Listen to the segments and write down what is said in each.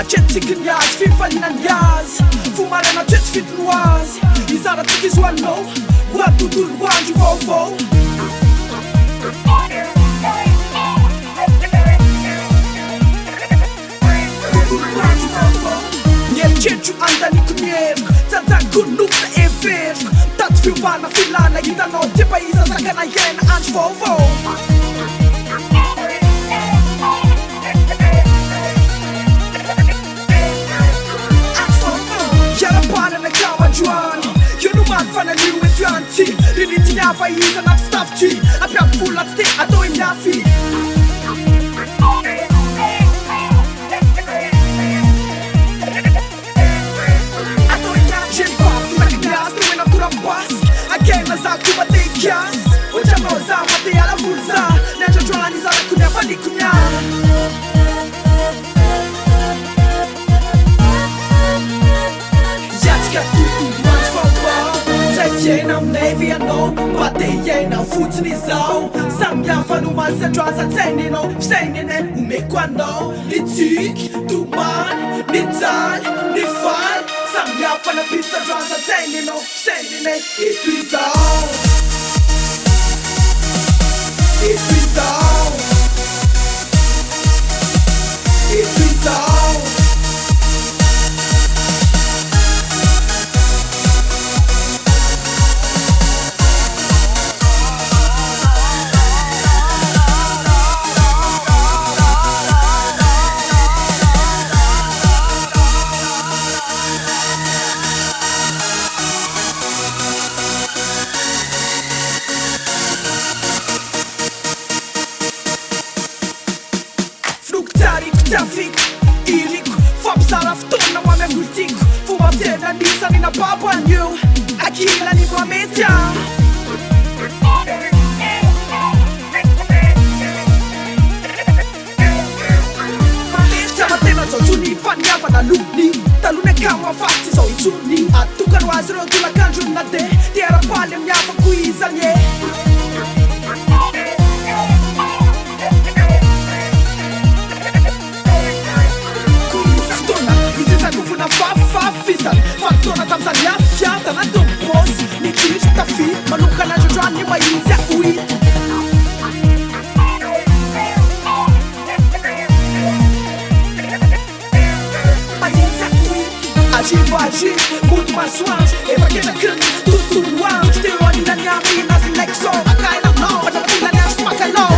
Atretikiny azy fifalinany azy Fomarana atreto fitony azy Izaratsika izy hoanao Ho aby tontolo andro vaovao Mieritreritra andaniko mieriko Tsanjako nofa everiko Mitady fiovana filana hitanao ty mba iza sakana iaina andro vaovao Iarapanana kao androany Io no maty fananio eto ihany ty Rinitiny hafa iza anaty fitafy ty Ampiampy vola ty te atao imiafy Again za kubatei kiasi Ujama za mate ala furza Neja jwani za kunya fani kunya Yatka tutu mans fava Zet jena mnevi ano Bate jena futni zao Sam ya fanu masa jwaza tsenino Fsenine umekwano Ni tyk, du man, ni tal, ni fall Sam ya fana pizza jwaza tsenino Fsenine épuisant Épuisant Épuisant Trafik, iriko Fampizara fotoana ho amy amolotiko Fomba tena anisany nababo anio Akilany mo amety Sama tena jaojony faniavana lony Talony akamo afaty zao itsony Atokany ho azy reo tolakandrony na de Tiara-paly amin'ny afako izany e Fafafisany Fatona tamzany afiatana dombosy Nikitry tafi Manokana androandroany mba izy ahoy Agivagy, mundo masoandro Efa ketrakriny, tontolo andro Teo aninany amy nazy naiky zao Akaina aminao, manapilany azy fakalao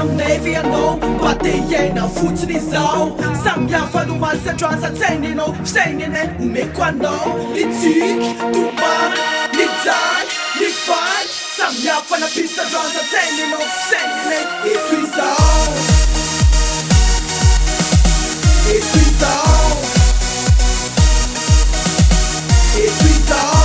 Aminay anao Bate iaina fotsiny izao Samy hafa no masandroaza tsainanao Fisainana omeko anao Ny tiky, domana, ny daly, ny faly Samy hafa napitsandroaza tsainanao Fisainana épuisant Épuisant Épuisant